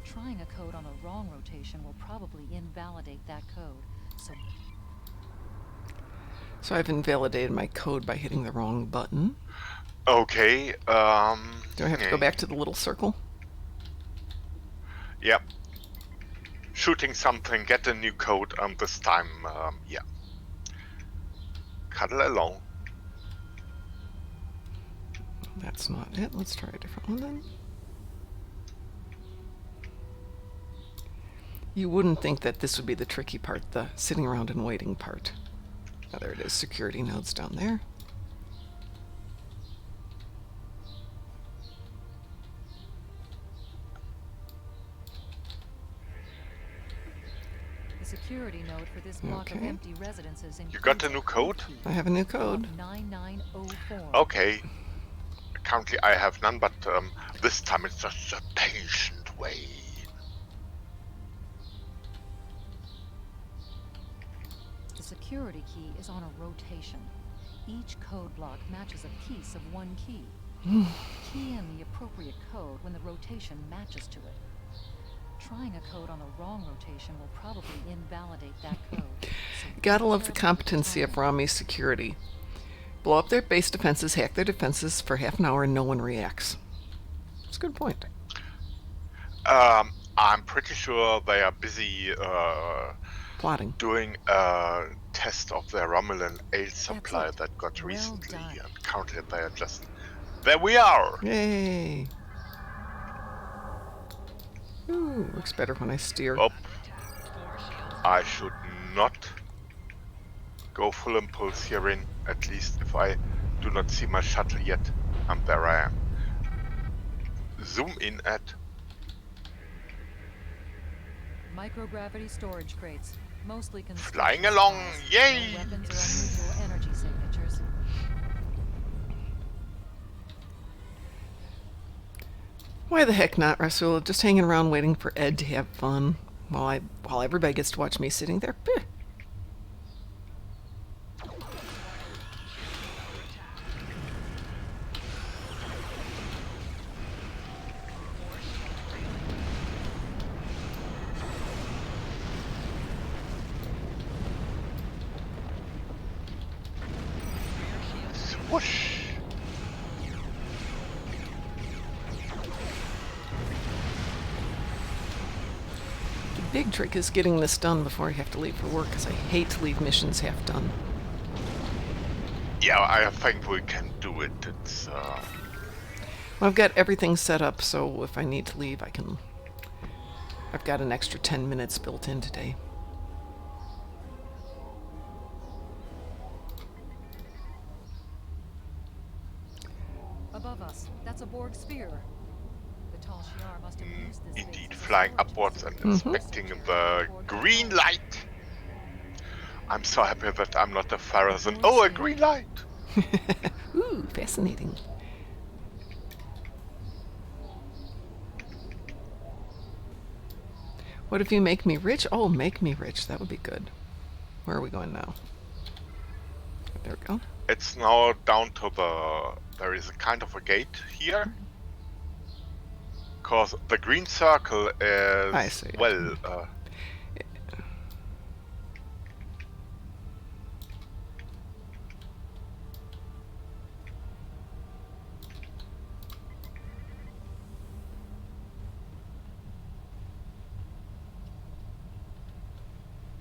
Trying a code on the wrong rotation will probably invalidate that code, so So I've invalidated my code by hitting the wrong button. Okay, Do I have to go back to the little circle? Yep. Shooting something, get a new code, this time, yeah. Cuddle along. That's not it. Let's try a different one then. You wouldn't think that this would be the tricky part, the sitting around and waiting part. Oh, there it is. Security nodes down there. the security node for this block of Okay. empty residences You got a includes new code? key, I have a new code. 9904. Okay. Currently I have none, but this time it's just a patient way. The security key is on a rotation. Each code block matches a piece of one key. Key in the appropriate code when the rotation matches to it. Trying a code on the wrong rotation will probably invalidate that code. So be Gotta love the careful with competency of timing. Rami's security. Blow up their base defenses, hack their defenses for half an hour, and no one reacts. It's a good point. I'm pretty sure they are busy Plotting. doing a test of their Romulan aid supply it. that got Well recently, done. and currently they are just... There we are! Yay! Ooh, looks better when I steer. Oh, I should not go full impulse here in, at least if I do not see my shuttle yet. And there I am. Zoom in at... Microgravity storage crates, mostly Flying along, yay! No weapons or unusual energy signatures. Why the heck not, Rasul? Just hanging around waiting for Ed to have fun while everybody gets to watch me sitting there. Peh. Whoosh! The big trick is getting this done before I have to leave for work, because I hate to leave missions half done. Yeah, I think we can do it. It's Well, I've got everything set up, so if I need to leave, I can. I've got an extra 10 minutes built in today. Above us, that's a Borg spear. The tall Shi'ar must have used this base indeed as a flying storage upwards and facility. inspecting the green light. I'm so happy that I'm not a Pharazin. Oh, a green light! Ooh, fascinating. What if you make me rich? Oh, make me rich. That would be good. Where are we going now? There we go. It's now down to the... There is a kind of a gate here. Because the green circle is... I see. Well,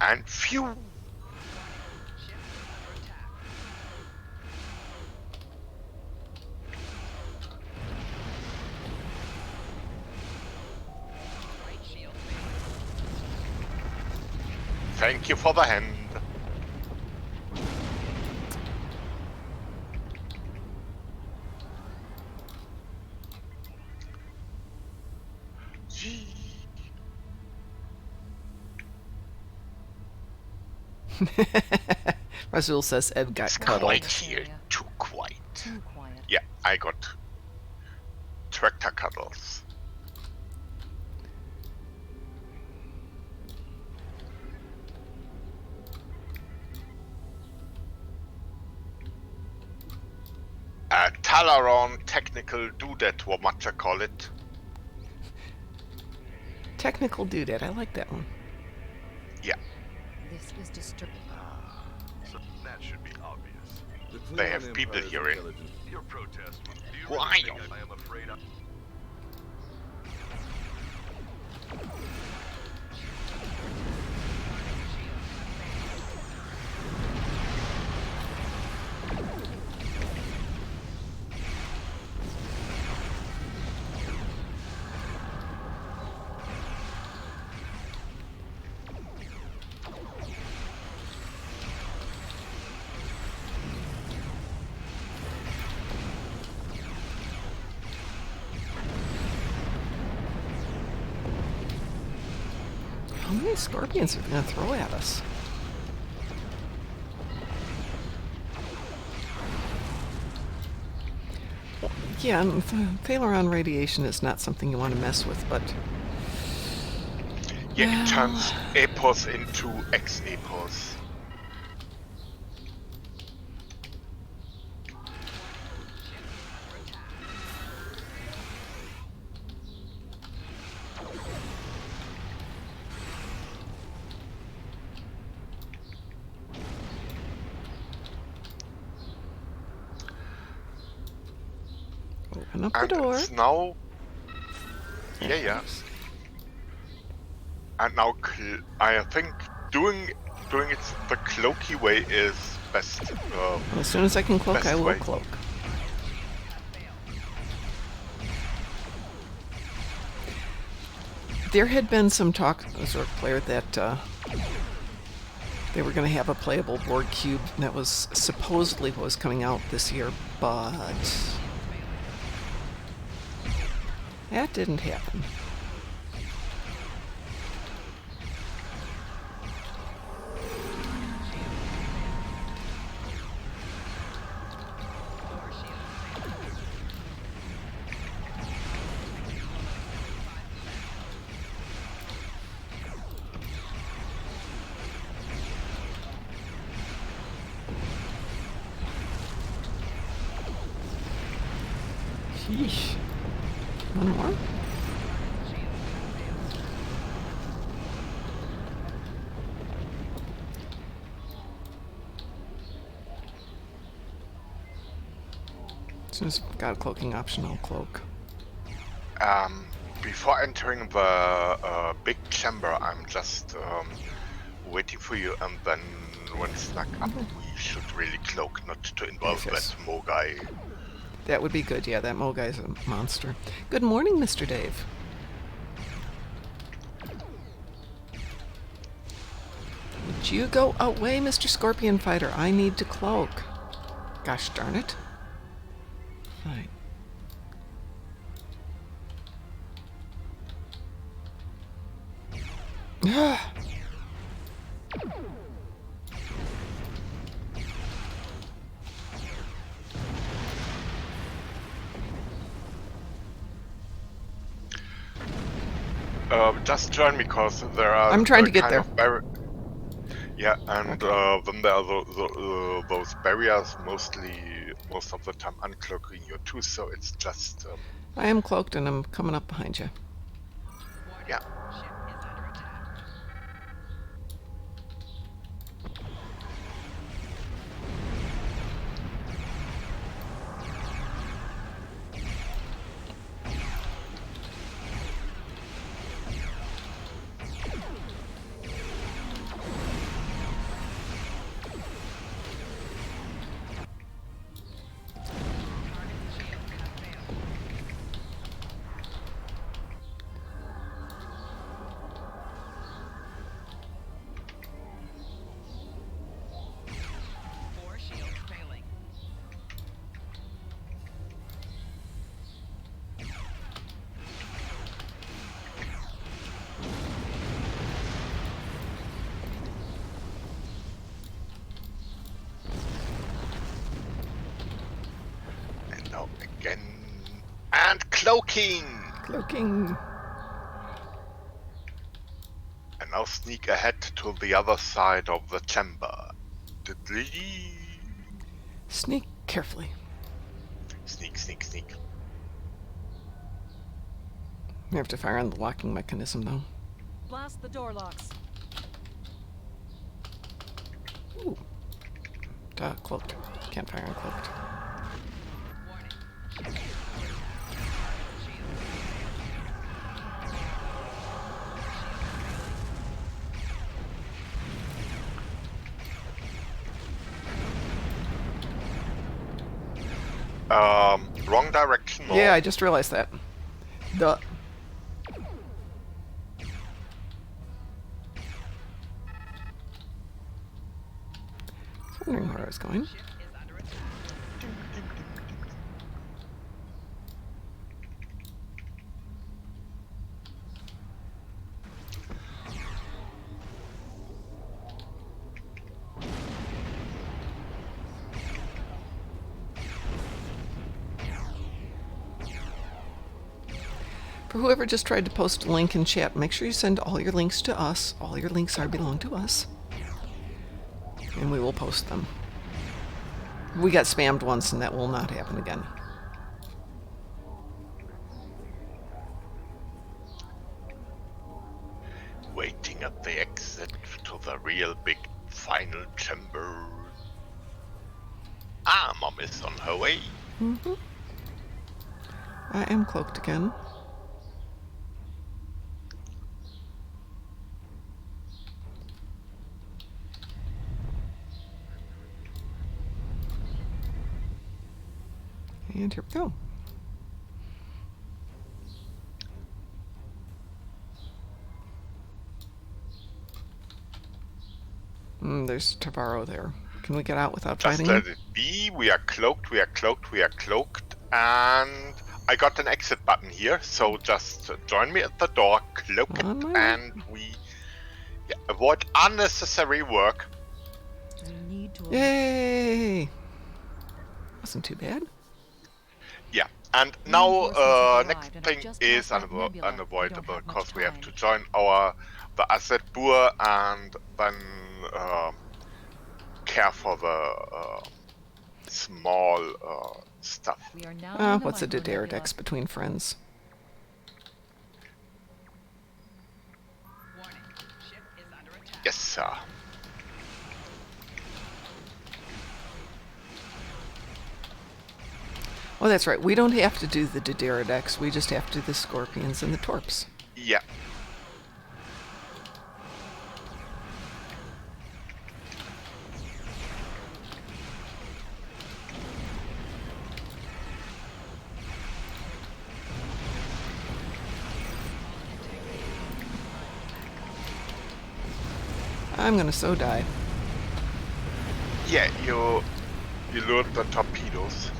and phew! Thank you for the hand. Gee. Razul says Ed got It's cuddled. quiet here. Too quiet. Too quiet. Yeah, I got tractor cuddles. Talaron technical doodad, what much I call it. Technical doodad. I like that one. Yeah, This is disturbing. So that should be obvious. they have people here in. Your protest. Do you Who really are think you? I am afraid of? How many scorpions are they going to throw at us? Yeah, and Thalaron radiation is not something you want to mess with, but Yeah, it turns Epos into ex-Epos. open up the And door. it's now... Yeah. And now I think doing it the cloaky way is best. As soon as I can cloak, Best I will way. cloak. There had been some talk, Zork player, that they were going to have a playable board cube that was supposedly what was coming out this year, but that didn't happen. Sheesh. One more? soon as I've got a cloaking option, I'll cloak. Before entering the big chamber, I'm just waiting for you, and then when snuck up, we should really cloak, not to involve Yes, yes. that Mo guy. That would be good. Yeah, that Mo guy's a monster. Good morning, Mr. Dave. Would you go away, Mr. Scorpion Fighter? I need to cloak. Gosh darn it. Fine. Just join me, because there are. I'm trying to get kind there. of yeah, and then there are those barriers, most of the time uncloaking you too. So it's just I am cloaked and I'm coming up behind you. yeah. Now again, and cloaking. Cloaking. And now sneak ahead to the other side of the chamber. Sneak carefully. Sneak, sneak, sneak. You have to fire on the locking mechanism, though. Blast the door locks. Ooh. Duh, cloaked. Can't fire on cloaked. Wrong direction. Or... Yeah, I just realized that. Duh. I was wondering where I was going. For whoever just tried to post a link in chat, make sure you send all your links to us. All your links belong to us. And we will post them. We got spammed once and that will not happen again. Waiting at the exit to the real big final chamber. Mom is on her way. Mm-hmm. I am cloaked again. And here we go. There's Tavaro there. Can we get out without Just fighting let him? it be. We are cloaked, we are cloaked, we are cloaked. And I got an exit button here, so just join me at the door, cloak it, On my way. and we avoid unnecessary work. We need to. Yay! Wasn't too bad. Yeah, and now Reinforcements have next arrived and thing have just is passed that nebula. We unavoidable, don't have much because we have time. to join the asset boer and then care for the small stuff. We are now in the What's a micro nebula. Dideridex between friends? Yes, sir. Oh, that's right. We don't have to do the Pterodactyls. We just have to do the Scorpions and the Torps. Yeah. I'm gonna so die. Yeah, you load the torpedoes.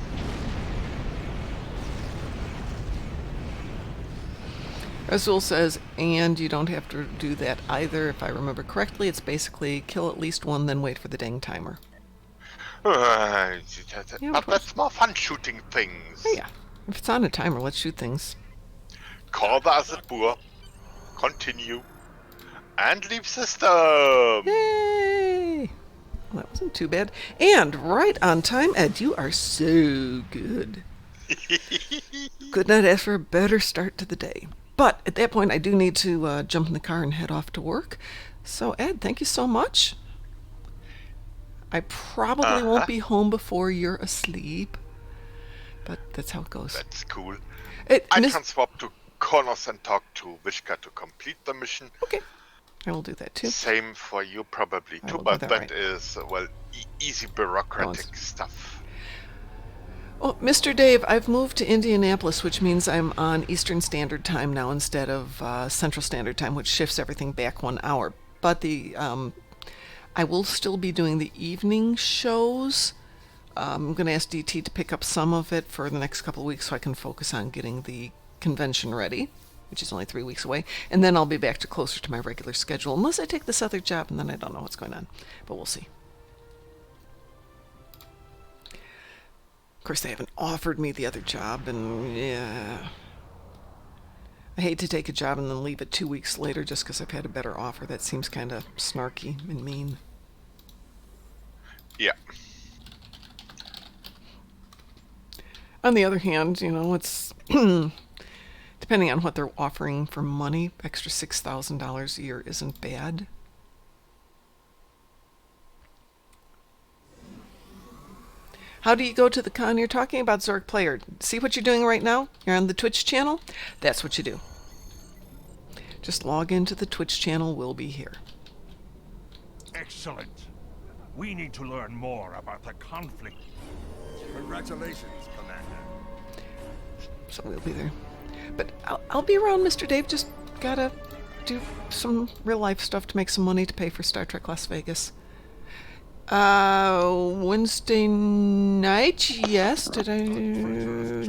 Azul says, and you don't have to do that either. If I remember correctly, it's basically kill at least one, then wait for the dang timer. Yeah, But of course. that's more fun shooting things. Oh, yeah. If it's on a timer, let's shoot things. Call the Azabur. Continue. And leave system. Yay! Well, that wasn't too bad. And right on time, Ed, you are so good. Could not ask for a better start to the day. But at that point, I do need to jump in the car and head off to work. So, Ed, thank you so much. I probably won't be home before you're asleep. But that's how it goes. That's cool. I I can swap to Connors and talk to Vishka to complete the mission. Okay. I will do that too. Same for you probably I too, will do but that that right. is, well, easy bureaucratic stuff. Oh, Mr. Dave, I've moved to Indianapolis, which means I'm on Eastern Standard Time now instead of Central Standard Time, which shifts everything back 1 hour. But the I will still be doing the evening shows. I'm going to ask DT to pick up some of it for the next couple of weeks so I can focus on getting the convention ready, which is only 3 weeks away. And then I'll be back to closer to my regular schedule, unless I take this other job, and then I don't know what's going on. But we'll see. Of course, they haven't offered me the other job, and yeah. I hate to take a job and then leave it 2 weeks later just because I've had a better offer. That seems kind of snarky and mean. Yeah. On the other hand, you know, it's depending on what they're offering for money, extra $6,000 a year isn't bad. How do you go to the con you're talking about, Zork Player? See what you're doing right now? You're on the Twitch channel? That's what you do. Just log into the Twitch channel. We'll be here. Excellent. We need to learn more about the conflict. Congratulations, Commander. So we'll be there. But I'll be around, Mr. Dave. Just gotta do some real life stuff to make some money to pay for Star Trek Las Vegas. Wednesday night? Yes. Did I?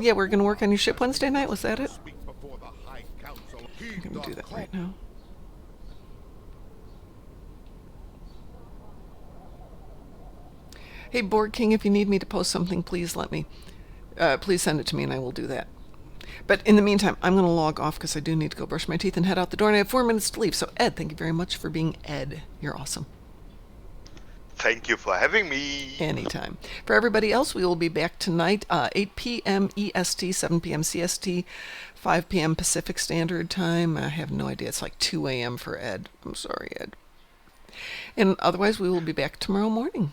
Yeah, we're gonna work on your ship Wednesday night. Was that it? I'm gonna do that right now. Hey, Board King, if you need me to post something, please let me. Please send it to me, and I will do that. But in the meantime, I'm going to log off because I do need to go brush my teeth and head out the door, and I have 4 minutes to leave. So, Ed, thank you very much for being Ed. You're awesome. Thank you for having me. Anytime. For everybody else, we will be back tonight, 8 p.m. EST, 7 p.m. CST, 5 p.m. Pacific Standard Time. I have no idea. It's like 2 a.m. for Ed. I'm sorry, Ed. And otherwise, we will be back tomorrow morning.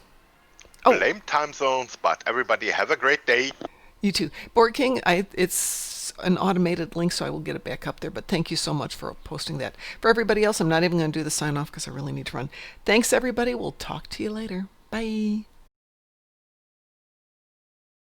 Oh. Blame time zones, but everybody have a great day. You too. Board King, it's an automated link, so I will get it back up there, but thank you so much for posting that. For everybody else, I'm not even going to do the sign-off because I really need to run. Thanks, everybody. We'll talk to you later. Bye.